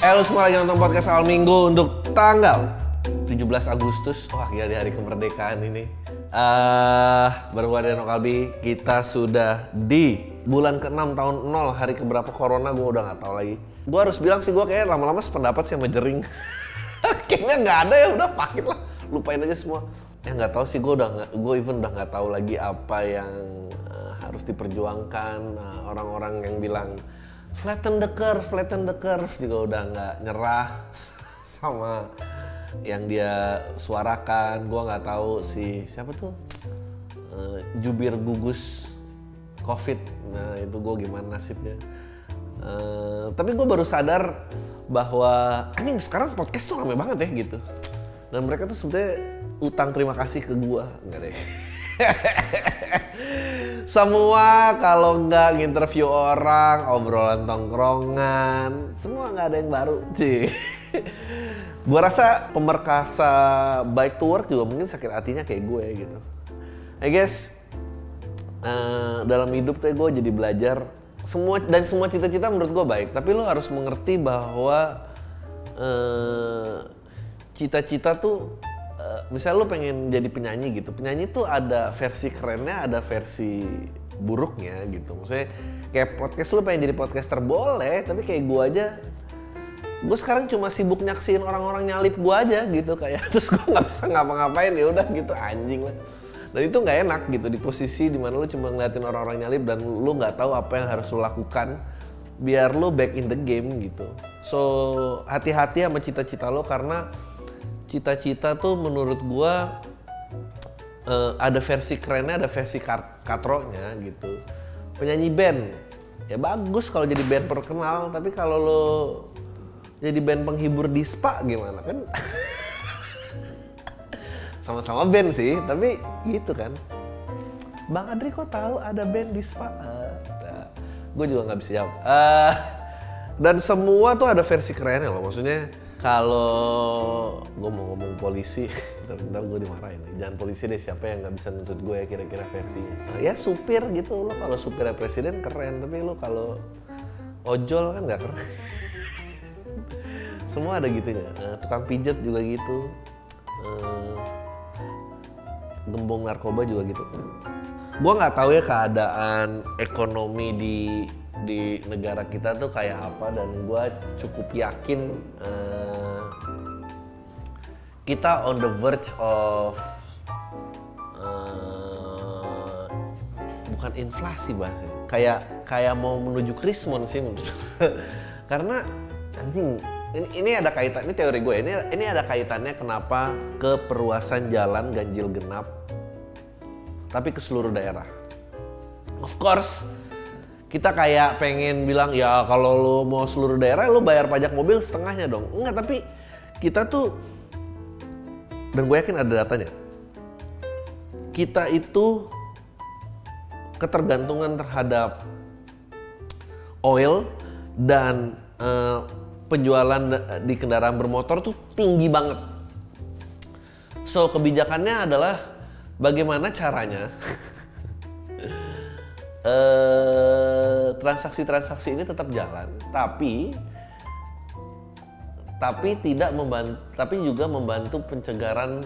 Lu semua lagi nonton podcast awal minggu untuk tanggal 17 Agustus. Wah, gila di hari kemerdekaan ini. Baru gue Deno Kalbi, kita sudah di bulan ke-6 tahun 0. Hari keberapa corona gue udah gak tahu lagi. Gue harus bilang sih, gue kayak lama-lama sependapat sih sama Jering. Kayaknya gak ada ya, udah fuck it lah. Lupain aja semua. Ya gak tahu sih, gue even udah gak tahu lagi apa yang harus diperjuangkan. Orang-orang yang bilang flatten the curve juga udah nggak nyerah sama yang dia suarakan. Gua nggak tahu siapa tuh jubir gugus COVID. Nah itu gue gimana nasibnya. Tapi gue baru sadar bahwa anjing sekarang podcast tuh rame banget ya gitu. Dan mereka tuh sebetulnya utang terima kasih ke gue, enggak deh. Semua kalau nggak nginterview orang, obrolan tongkrongan, semua nggak ada yang baru sih. Gue rasa pemerkasa bike to work juga mungkin sakit hatinya kayak gue gitu. I guess dalam hidup tuh gue jadi belajar semua cita-cita menurut gue baik, tapi lo harus mengerti bahwa cita-cita tuh misalnya lu pengen jadi penyanyi gitu, penyanyi tuh ada versi kerennya, ada versi buruknya gitu. Maksudnya kayak podcast, lu pengen jadi podcaster boleh, tapi kayak gue sekarang cuma sibuk nyaksiin orang-orang nyalip gue aja gitu kayak, terus gue nggak bisa ngapa-ngapain, ya udah gitu, anjing lah. Dan itu nggak enak gitu di posisi dimana lu cuma ngeliatin orang-orang nyalip dan lu nggak tahu apa yang harus lu lakukan biar lu back in the game gitu. So hati-hati sama cita-cita lo, karena cita-cita tuh menurut gua ada versi kerennya, ada versi katronya gitu. Penyanyi band, ya bagus kalau jadi band terkenal, tapi kalau lo jadi band penghibur di spa gimana kan? Sama-sama band sih, tapi gitu kan. Bang Adri kok tahu ada band di spa? Gue juga nggak bisa jawab. Dan semua tuh ada versi kerennya loh, maksudnya. Kalau gue mau ngomong polisi, bentar gue dimarahin. Jangan polisi deh, siapa yang nggak bisa nuntut gue ya kira-kira versinya. Ya supir gitu, lo kalau supirnya presiden keren, tapi lo kalau ojol kan nggak keren. Semua ada gitunya. Tukang pijat juga gitu. Gembong narkoba juga gitu. Gue nggak tahu ya keadaan ekonomi di negara kita tuh kayak apa, dan gue cukup yakin kita on the verge of bukan inflasi bahasanya, kayak mau menuju krismon sih menurut. Karena anjing ini ada kaitan, ini teori gue, ini ada kaitannya kenapa ke perluasan jalan ganjil genap tapi ke seluruh daerah. Of course kita kayak pengen bilang ya kalau lo mau seluruh daerah lo bayar pajak mobil setengahnya dong. Enggak, tapi kita tuh, dan gue yakin ada datanya, kita itu ketergantungan terhadap oil dan penjualan di kendaraan bermotor tuh tinggi banget. So kebijakannya adalah bagaimana caranya transaksi-transaksi ini tetap jalan, tapi tidak membantu, tapi juga membantu pencegahan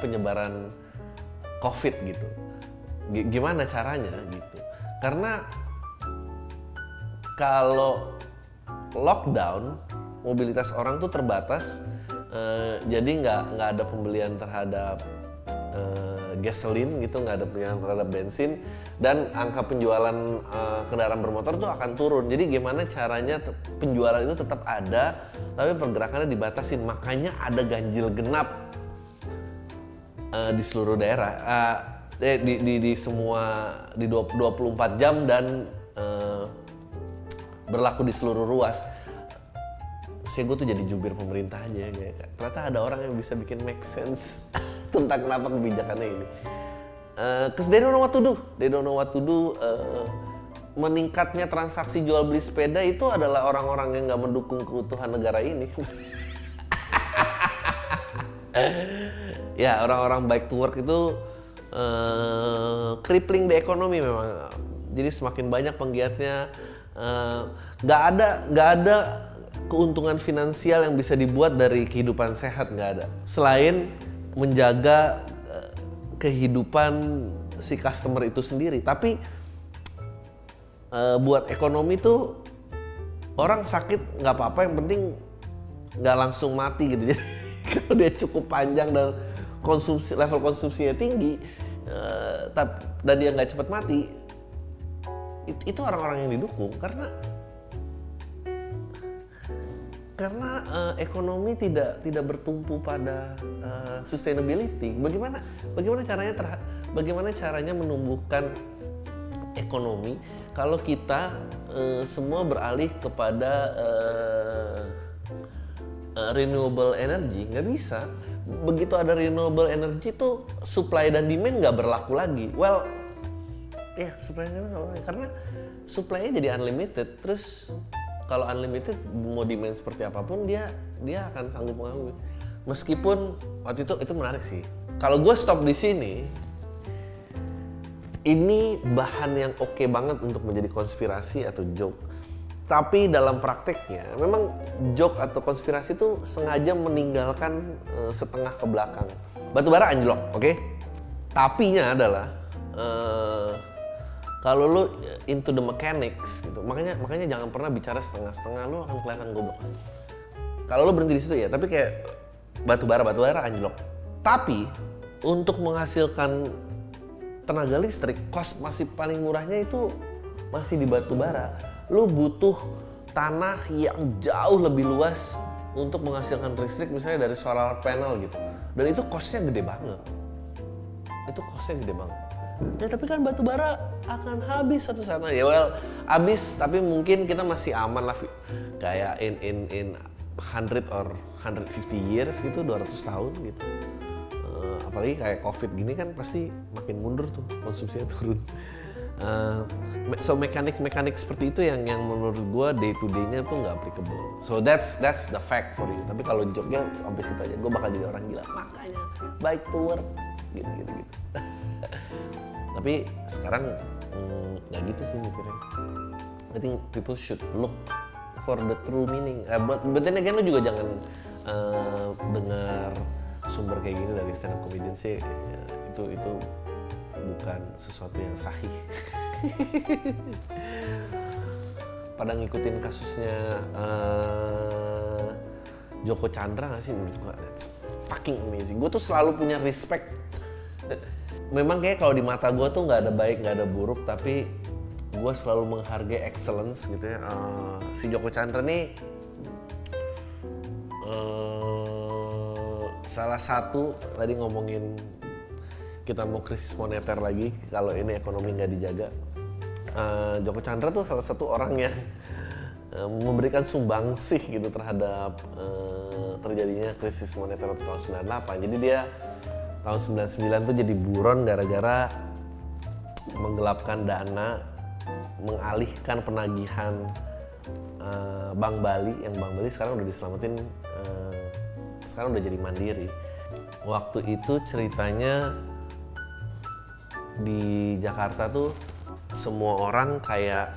penyebaran COVID gitu. Gimana caranya gitu? Karena kalau lockdown, mobilitas orang tuh terbatas, jadi nggak ada pembelian terhadap gasolin gitu, nggak ada pembelian terhadap bensin, dan angka penjualan kendaraan bermotor tuh akan turun. Jadi gimana caranya penjualan itu tetap ada tapi pergerakannya dibatasin, makanya ada ganjil genap di seluruh daerah, di semua, di 24 jam dan berlaku di seluruh ruas. Gue tuh jadi jubir pemerintah aja ya. Ternyata ada orang yang bisa bikin make sense tentang kenapa kebijakannya ini. Cause they don't know what to do. Meningkatnya transaksi jual beli sepeda itu adalah orang-orang yang nggak mendukung keutuhan negara ini. Ya orang-orang bike to work itu crippling the economy memang. Jadi semakin banyak penggiatnya. Nggak ada keuntungan finansial yang bisa dibuat dari kehidupan sehat, nggak ada. Selain menjaga kehidupan si customer itu sendiri. Tapi buat ekonomi tuh orang sakit nggak apa-apa, yang penting nggak langsung mati gitu. Jadi kalau dia cukup panjang dan level konsumsinya tinggi, dan dia nggak cepat mati, itu orang-orang yang didukung karena ekonomi tidak bertumpu pada sustainability. Bagaimana caranya menumbuhkan ekonomi kalau kita semua beralih kepada renewable energy? Nggak bisa. Begitu ada renewable energy tuh supply dan demand nggak berlaku lagi. Well, ya supply dan demand nggak berlaku karena supply-nya jadi unlimited. Terus kalau unlimited mau demand seperti apapun dia akan sanggup mengambil. Meskipun waktu itu menarik sih. Kalau gue stop di sini, ini bahan yang oke banget untuk menjadi konspirasi atau joke. Tapi dalam prakteknya, memang joke atau konspirasi itu sengaja meninggalkan setengah ke belakang. Batubara anjlok, oke? Tapinya adalah kalau lu into the mechanics gitu, makanya jangan pernah bicara setengah-setengah, lu akan kelihatan goblok. Kalau lu berhenti di situ ya, tapi kayak batubara anjlok. Tapi untuk menghasilkan tenaga listrik, cost masih paling murahnya itu masih di batubara. Lu butuh tanah yang jauh lebih luas untuk menghasilkan listrik, misalnya dari solar panel gitu. Dan itu cost-nya gede banget. Ya tapi kan batubara akan habis suatu saat. Ya well, habis, tapi mungkin kita masih aman lah. Kayak in 100 or 150 years gitu, 200 tahun gitu. Apalagi kayak COVID gini kan pasti makin mundur tuh, konsumsinya turun. So mekanik seperti itu yang menurut gue day to day-nya tuh nggak applicable. So that's the fact for you. Tapi kalau joke-nya habis itu aja, gue bakal jadi orang gila. Makanya bike to work gitu. Tapi sekarang nggak gitu sih mikirnya. I think people should look for the true meaning. But then again, lo juga jangan dengar sumber kayak gini dari stand up comedian sih. Ya, itu bukan sesuatu yang sahih. Pada ngikutin kasusnya Joko Chandra nggak sih? Menurut gue that's fucking amazing. Gue tuh selalu punya respect. Memang kayak kalau di mata gue tuh nggak ada baik, nggak ada buruk, tapi gue selalu menghargai excellence gitu ya. Si Joko Chandra nih salah satu, tadi ngomongin kita mau krisis moneter lagi kalau ini ekonomi nggak dijaga. Joko Chandra tuh salah satu orang yang memberikan sumbangsih gitu terhadap terjadinya krisis moneter tahun 98. Jadi dia tahun 99 tuh jadi buron gara-gara menggelapkan dana, mengalihkan penagihan Bank Bali, yang Bank Bali sekarang udah diselamatin, sekarang udah jadi mandiri. Waktu itu ceritanya di Jakarta tuh semua orang kayak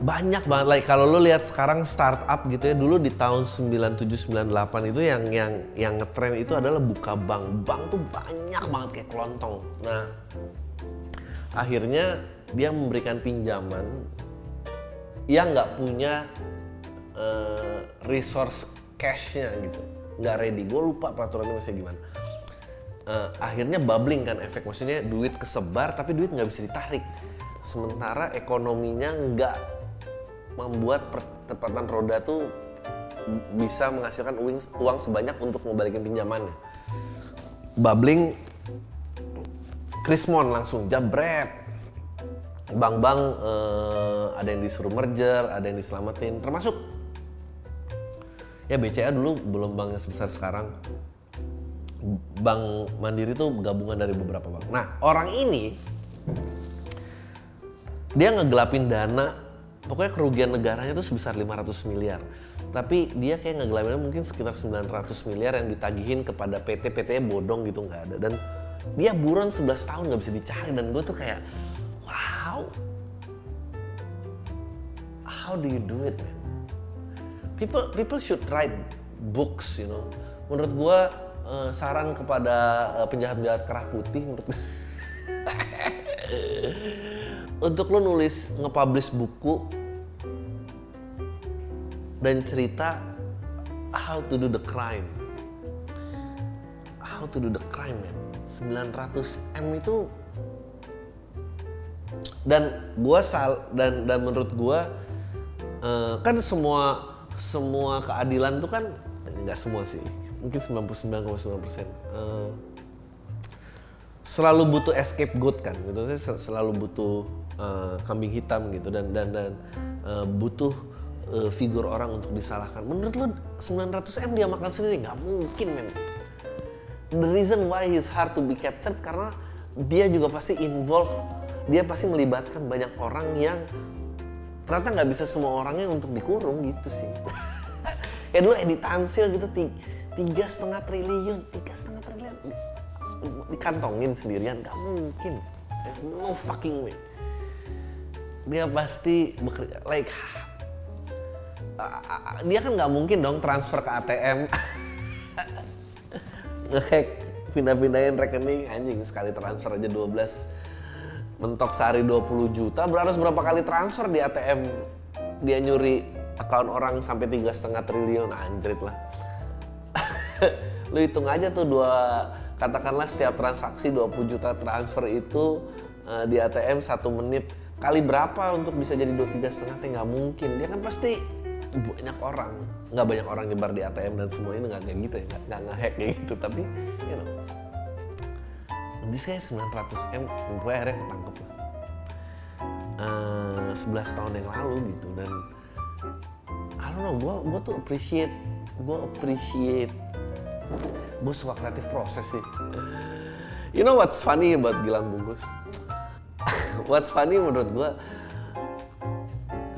banyak banget, like kalau lo lihat sekarang startup gitu ya, dulu di tahun 97-98 itu yang ngetren itu adalah buka bank tuh banyak banget kayak kelontong. Nah akhirnya dia memberikan pinjaman yang nggak punya resource cashnya gitu, nggak ready. Gue lupa peraturannya masih gimana. Akhirnya bubbling kan efek, maksudnya duit kesebar tapi duit nggak bisa ditarik. Sementara ekonominya nggak membuat percepatan roda tuh bisa menghasilkan uang sebanyak untuk membalikin pinjamannya. Bubbling, Krismon langsung jabret. Bank-bank ada yang disuruh merger, ada yang diselamatin, termasuk ya BCA dulu belum bank yang sebesar sekarang. Bank Mandiri tuh gabungan dari beberapa bank. Nah orang ini dia ngegelapin dana, pokoknya kerugian negaranya tuh sebesar 500 miliar. Tapi dia kayak ngegelapinnya mungkin sekitar 900 miliar yang ditagihin kepada PT-nya bodong gitu, nggak ada. Dan dia buron 11 tahun nggak bisa dicari, dan gue tuh kayak wow, how do you do it man? people should write books, you know. Menurut gua saran kepada penjahat-penjahat kerah putih menurut gua. Untuk lo nulis, nge-publish buku dan cerita how to do the crime. How to do the crime, man. 900M itu dan menurut gua kan semua keadilan tuh kan nggak semua sih, mungkin 99,9% selalu butuh scapegoat kan gitu. Saya selalu butuh kambing hitam gitu dan butuh figur orang untuk disalahkan. Menurut lo 900M dia makan sendiri? Nggak mungkin, men. The reason why he's hard to be captured karena dia juga pasti involve, dia pasti melibatkan banyak orang yang ternyata nggak bisa semua orangnya untuk dikurung gitu sih. Ya dulu Edi Tansil gitu 3,5 triliun dikantongin sendirian, nggak mungkin. There's no fucking way. Dia pasti bekerja like dia kan nggak mungkin dong transfer ke ATM. Ngehack, pindah-pindahin rekening, anjing sekali transfer aja 12 mentok sehari 20 juta, harus berapa kali transfer di ATM dia nyuri akun orang sampai 3,5 triliun, anjrit lah. Lu hitung aja tuh katakanlah setiap transaksi 20 juta transfer itu di ATM 1 menit, kali berapa untuk bisa jadi 3,5 nggak mungkin. Dia kan pasti banyak orang, nggak banyak orang nyebar di ATM dan semuanya nggak kayak gitu ya, nggak nge-hack kayak gitu, tapi you know, this guy 900M, gue akhirnya ketangkep lah 11 tahun yang lalu gitu. Dan I don't know, gue tuh appreciate, gue suka kreatif proses sih. You know what's funny about Gilang Bungkus? What's funny menurut gue,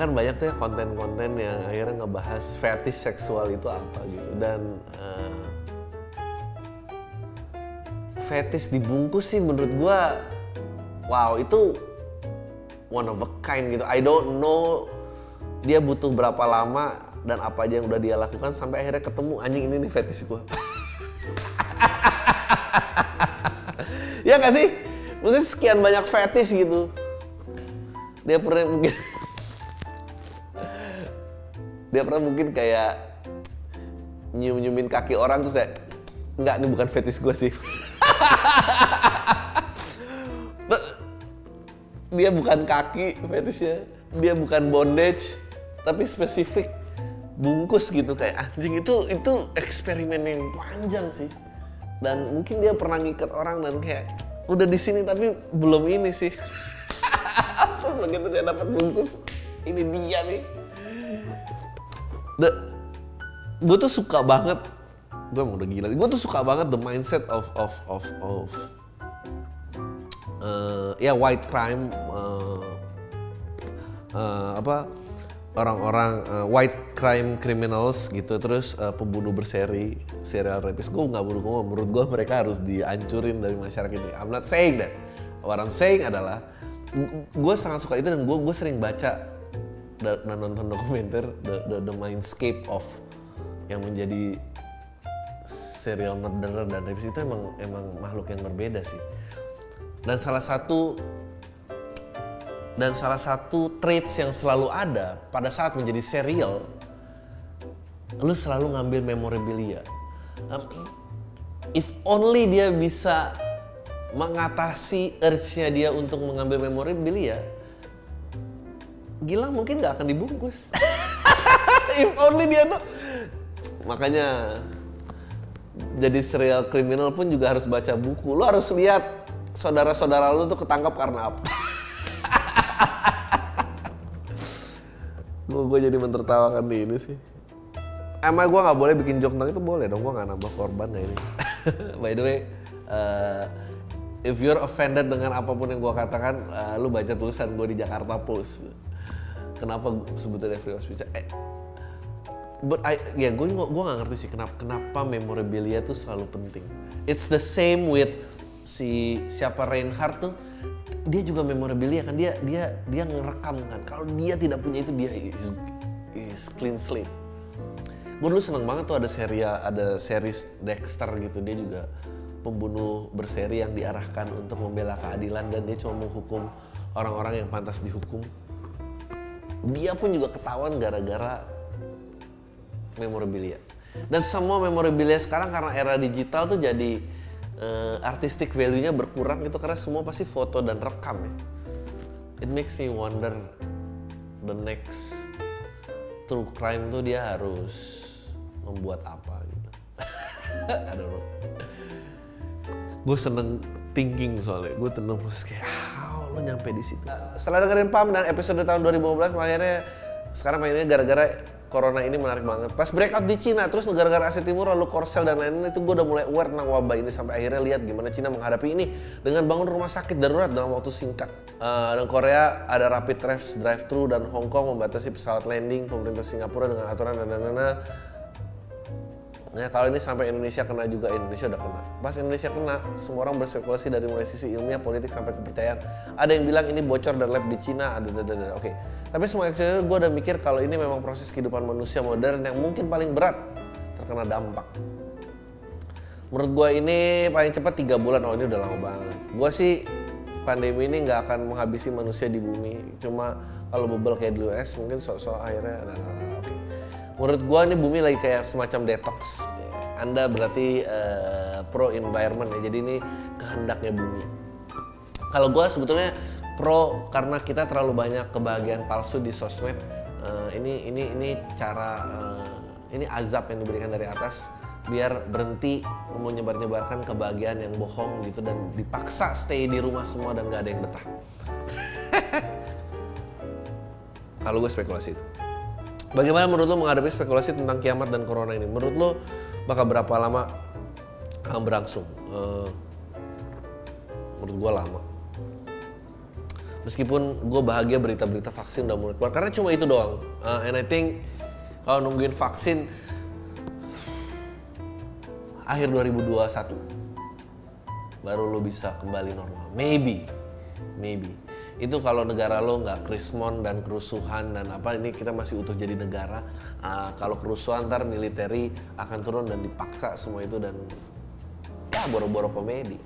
kan banyak tuh ya konten-konten yang akhirnya ngebahas fetish seksual itu apa gitu. Dan fetish dibungkus sih menurut gue, wow, itu one of a kind gitu. I don't know dia butuh berapa lama dan apa aja yang udah dia lakukan sampai akhirnya ketemu anjing ini nih fetish gue. Ya gak sih? Maksudnya sekian banyak fetish gitu. Dia pernah mungkin kayak nyium-nyiumin kaki orang terus kayak, enggak, ini bukan fetish gue sih. Dia bukan kaki fetishnya, dia bukan bondage, tapi spesifik bungkus gitu. Kayak anjing, itu eksperimen yang panjang sih. Dan mungkin dia pernah ngikat orang dan kayak udah di sini tapi belum ini sih. Terus begitu dia dapat bungkus, ini dia nih. Gue tuh suka banget, gue emang udah gila. Gue tuh suka banget the mindset of white crime, orang-orang white crime criminals gitu, terus pembunuh berseri, serial rapist. Menurut gue mereka harus dihancurin dari masyarakat ini. I'm not saying that. What I'm saying adalah gue sangat suka itu dan gue sering baca dan nonton dokumenter the mindscape of yang menjadi serial murderer dan rapist itu emang makhluk yang berbeda sih. Dan salah satu traits yang selalu ada pada saat menjadi serial, lu selalu ngambil memorabilia. If only dia bisa mengatasi urge-nya dia untuk mengambil memorabilia, Gilang mungkin gak akan dibungkus. If only dia tuh. Makanya jadi serial kriminal pun juga harus baca buku. Lu harus lihat saudara-saudara lu tuh ketangkap karena apa. Gue jadi mentertawakan di ini sih. Emang gue gak boleh bikin joke tentang itu? Boleh dong, gue gak nambah korban ya ini. By the way, if you're offended dengan apapun yang gue katakan, lu baca tulisan gue di Jakarta Post. Kenapa sebetulnya free of speech? Gue nggak ngerti sih kenapa memorabilia tuh selalu penting. It's the same with siapa Reinhardt tuh, dia juga memorabilia kan, dia ngerekam kan. Kalau dia tidak punya itu, dia is clean slate. Gue dulu seneng banget tuh ada series Dexter gitu, dia juga pembunuh berseri yang diarahkan untuk membela keadilan dan dia cuma menghukum orang-orang yang pantas dihukum. Dia pun juga ketahuan gara-gara memorabilia. Dan semua memorabilia sekarang karena era digital tuh jadi artistic value-nya berkurang gitu karena semua pasti foto dan rekam ya. It makes me wonder the next true crime tuh dia harus membuat apa gitu. I don't know. Gue seneng thinking soalnya, gue tenang terus kayak, lo nyampe di situ. Setelah dengerin Pam dan episode tahun 2015, akhirnya sekarang mainnya gara-gara corona ini menarik banget. Pas breakout di Cina, terus negara-negara Asia Timur lalu Korsel dan lain-lain itu gue udah mulai aware tentang wabah ini sampai akhirnya lihat gimana Cina menghadapi ini dengan bangun rumah sakit darurat dalam waktu singkat. Dan Korea ada rapid test drive-thru dan Hong Kong membatasi pesawat landing, pemerintah Singapura dengan aturan dan Nah kalau ini sampai Indonesia kena juga, Indonesia udah kena. Pas Indonesia kena, semua orang berspekulasi dari mulai sisi ilmiah, politik sampai kepercayaan. Ada yang bilang ini bocor dari lab di Cina, Oke. Tapi semua actually gue udah mikir kalau ini memang proses kehidupan manusia modern yang mungkin paling berat terkena dampak. Menurut gue ini paling cepat 3 bulan, ini udah lama banget. Gue sih pandemi ini nggak akan menghabisi manusia di bumi. Cuma kalau bubble kayak di US mungkin sok-sok akhirnya oke. Menurut gua ini bumi lagi kayak semacam detox. Anda berarti pro environment ya. Jadi ini kehendaknya bumi. Kalau gua sebetulnya pro karena kita terlalu banyak kebahagiaan palsu di sosmed. Ini cara ini azab yang diberikan dari atas biar berhenti menyebar-nyebarkan kebahagiaan yang bohong gitu dan dipaksa stay di rumah semua dan gak ada yang betah. Kalau gue spekulasi itu. Bagaimana menurut lo menghadapi spekulasi tentang kiamat dan corona ini? Menurut lo bakal berapa lama akan berlangsung? Menurut gue lama. Meskipun gue bahagia berita-berita vaksin udah mulai keluar. Karena cuma itu doang. And I think kalau nungguin vaksin akhir 2021 baru lo bisa kembali normal. Maybe. Itu kalau negara lo nggak krismon dan kerusuhan dan apa, ini kita masih utuh jadi negara. Kalau kerusuhan ntar militeri akan turun dan dipaksa semua itu dan ya boro-boro komedi.